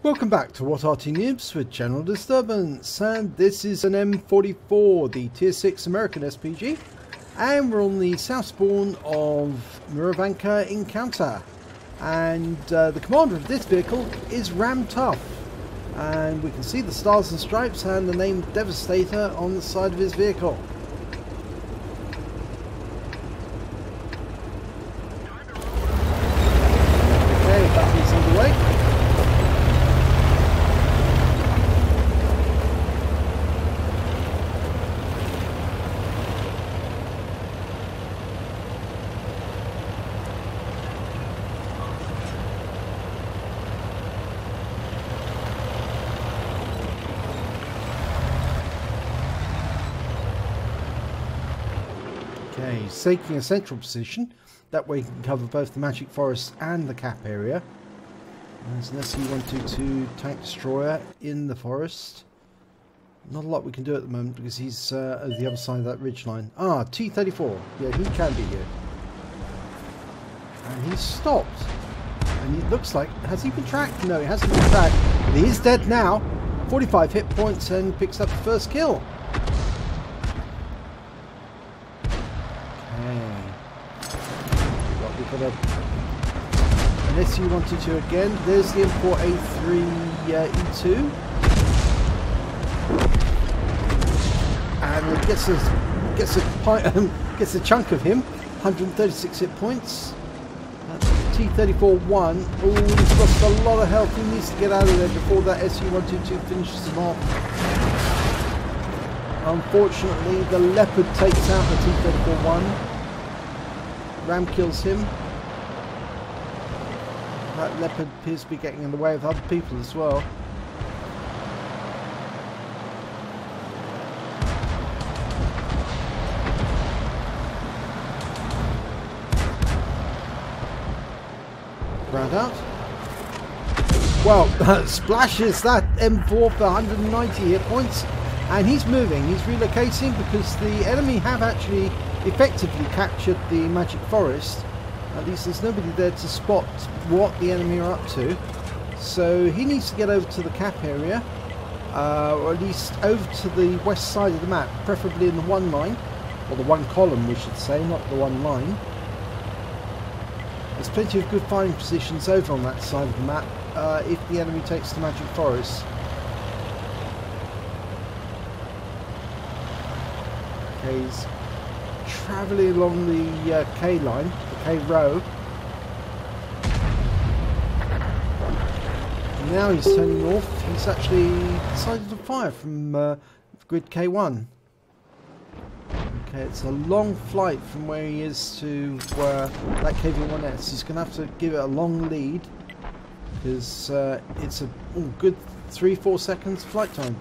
Welcome back to What Arty Noobs with General Disturbance, and this is an M44, the Tier 6 American SPG, and we're on the south spawn of Murovanka Encounter, and the commander of this vehicle is Ram Tough, and we can see the stars and stripes and the name Devastator on the side of his vehicle. Okay, battery's underway. Okay, he's taking a central position, that way he can cover both the Magic Forest and the cap area. There's an SU-122 tank destroyer in the forest. Not a lot we can do at the moment because he's over the other side of that ridge line. Ah, T-34, yeah, he can be here. And he's stopped. And it looks like, has he been tracked? No, he hasn't been tracked, but he is dead now. 45 hit points and picks up the first kill. Got an SU-122 again. There's the M4 A3 E2, and it gets a chunk of him. 136 hit points. T-34-1. Oh, he's lost a lot of health. He needs to get out of there before that SU-122 finishes him off. Unfortunately, the Leopard takes out the T-34-1. Ram kills him. That Leopard appears to be getting in the way of other people as well. Round out. Well, splashes that M4 for 190 hit points, and he's moving. He's relocating because the enemy have actually effectively captured the Magic Forest. At least there's nobody there to spot what the enemy are up to, so he needs to get over to the cap area, or at least over to the west side of the map, preferably in the one line, or the one column we should say, not the one line. There's plenty of good firing positions over on that side of the map if the enemy takes the Magic Forest. Okay, he's travelling along the K line, the K row. And now he's turning north. He's actually decided to fire from grid K1. Okay, it's a long flight from where he is to that KV-1S. He's going to have to give it a long lead because it's a good 3-4 seconds flight time.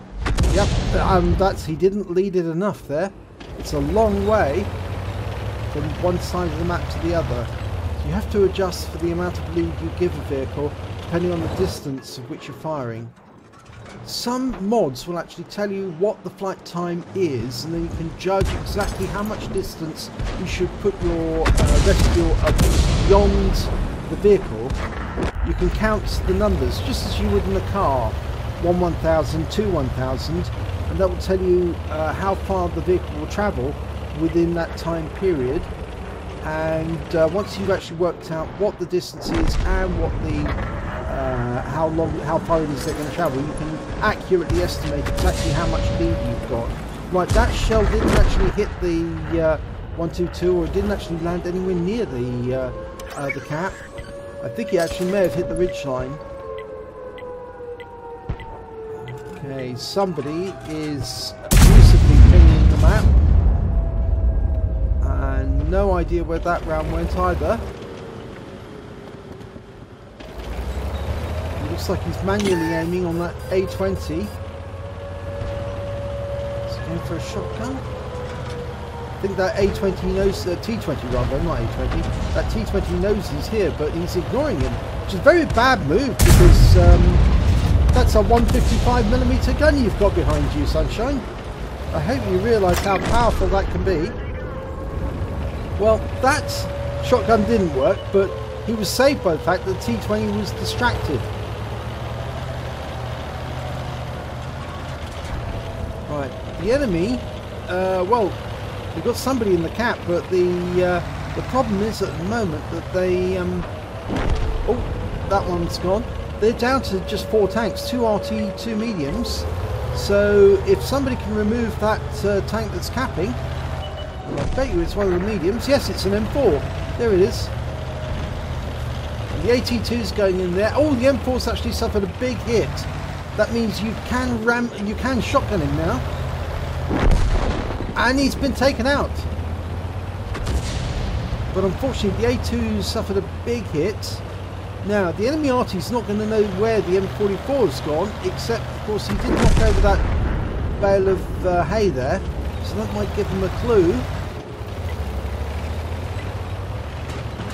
Yep, he didn't lead it enough there. It's a long way from one side of the map to the other. So you have to adjust for the amount of lead you give a vehicle depending on the distance of which you're firing. Some mods will actually tell you what the flight time is, and then you can judge exactly how much distance you should put your rescue beyond the vehicle. You can count the numbers just as you would in a car, 1,000, 2,000, and that will tell you how far the vehicle will travel within that time period. And once you've actually worked out what the distance is and what the how far it is they're going to travel, you can accurately estimate exactly how much lead you've got. Right, that shell didn't actually hit the 122, or it didn't actually land anywhere near the cap. I think it actually may have hit the ridge line. Okay, somebody is aggressively pinging the map, and no idea where that round went either. It looks like he's manually aiming on that A20. Is he going for a shotgun? I think that A20 knows, T20 rather, not A20. That T20 knows he's here, but he's ignoring him, which is a very bad move because that's a 155mm gun you've got behind you, Sunshine. I hope you realise how powerful that can be. Well, that shotgun didn't work, but he was saved by the fact that T20 was distracted. Right, the enemy, well, they've got somebody in the cap, but the problem is at the moment that they, oh, that one's gone. They're down to just 4 tanks, 2 RT, 2 mediums. So if somebody can remove that tank that's capping, well, I bet you it's one of the mediums. Yes, it's an M4. There it is. And the AT2's going in there. Oh, the M4's actually suffered a big hit. That means you can shotgun him now. And he's been taken out. But unfortunately, the A2 suffered a big hit. Now, the enemy Arty's not going to know where the M44 has gone, except, of course, he did knock over that bale of hay there. So that might give him a clue.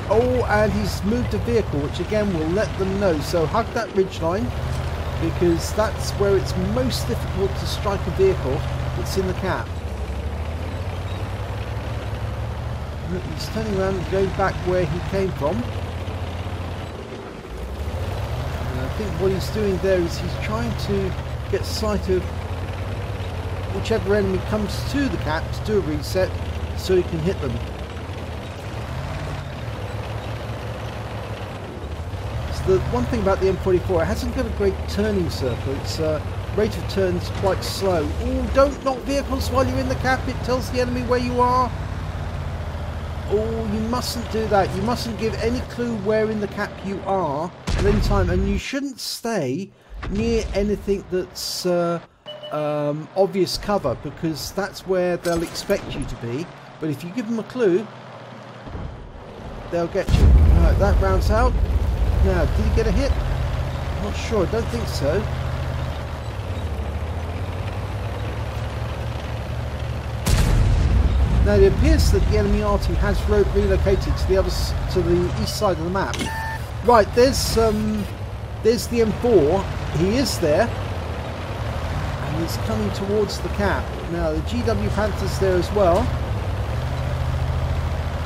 Oh, and he's moved a vehicle, which again will let them know. So hug that ridgeline, because that's where it's most difficult to strike a vehicle that's in the cap. He's turning around and going back where he came from. And I think what he's doing there is he's trying to get sight of whichever enemy comes to the cap to do a reset so he can hit them. The one thing about the M44, it hasn't got a great turning circle. Its rate of turn is quite slow. Oh, don't knock vehicles while you're in the cap. It tells the enemy where you are. Oh, you mustn't do that. You mustn't give any clue where in the cap you are at any time. And you shouldn't stay near anything that's obvious cover, because that's where they'll expect you to be. But if you give them a clue, they'll get you. Right, that round's out. Now, did he get a hit? I'm not sure, I don't think so. Now it appears that the enemy Arty has relocated to the east side of the map. Right, there's the M4. He is there, and he's coming towards the cap. Now the GW Panther's there as well.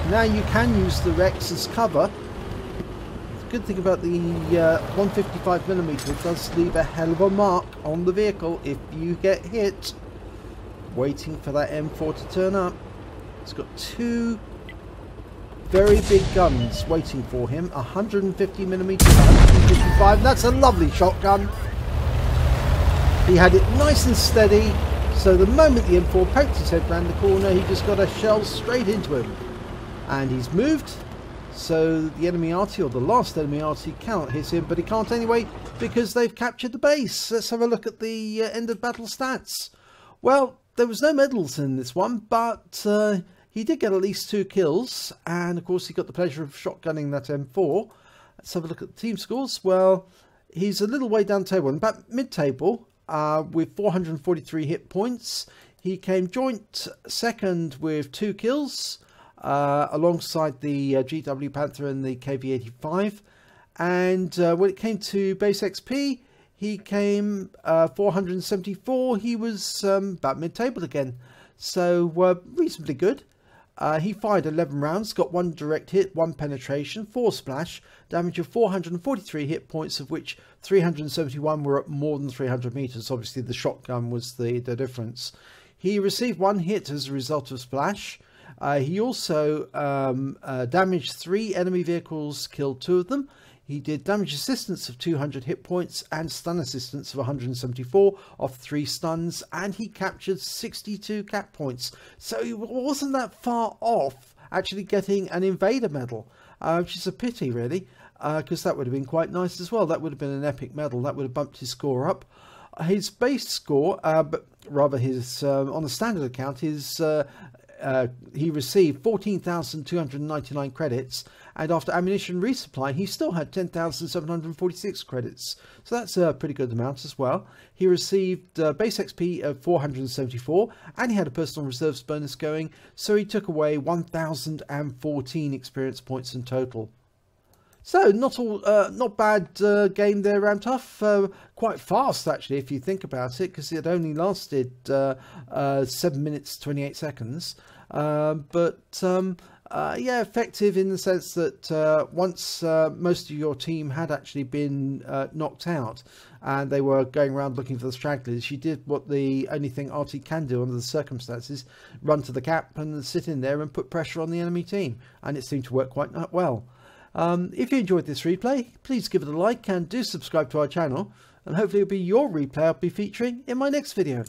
Now you can use the Rex as cover. Good thing about the 155mm, it does leave a hell of a mark on the vehicle if you get hit. Waiting for that M4 to turn up. It's got 2 very big guns waiting for him. 150mm, 155. That's a lovely shotgun. He had it nice and steady, so the moment the M4 poked his head round the corner, he just got a shell straight into him. And he's moved. So the enemy Arty, or the last enemy Arty, cannot hit him, but he can't anyway because they've captured the base. Let's have a look at the end of battle stats. Well, there was no medals in this one, but he did get at least 2 kills, and of course he got the pleasure of shotgunning that M4. Let's have a look at the team scores. Well, he's a little way down the table, about mid-table, with 443 hit points. He came joint second with 2 kills. Alongside the GW Panther and the KV-85, and when it came to base XP, he came 474. He was about mid-table again, so reasonably good. He fired 11 rounds, got 1 direct hit, 1 penetration, 4 splash, damage of 443 hit points, of which 371 were at more than 300 meters. Obviously the shotgun was the difference. He received 1 hit as a result of splash. He also damaged 3 enemy vehicles, killed 2 of them. He did damage assistance of 200 hit points and stun assistance of 174 off 3 stuns, and he captured 62 cap points. So he wasn't that far off actually getting an invader medal, which is a pity really, because that would have been quite nice as well. That would have been an epic medal. That would have bumped his score up. His base score, but rather his on the standard account, his he received 14,299 credits, and after ammunition resupply he still had 10,746 credits, so that's a pretty good amount as well. He received base XP of 474, and he had a personal reserves bonus going, so he took away 1,014 experience points in total. So not bad game there, Ram Tough. Quite fast actually if you think about it, because it only lasted 7 minutes 28 seconds. But Yeah, effective in the sense that once most of your team had actually been knocked out and they were going around looking for the stragglers, she did what the only thing Arty can do under the circumstances: run to the gap and sit in there and put pressure on the enemy team, and it seemed to work quite well. If you enjoyed this replay, please give it a like and do subscribe to our channel, and hopefully it'll be your replay I'll be featuring in my next video.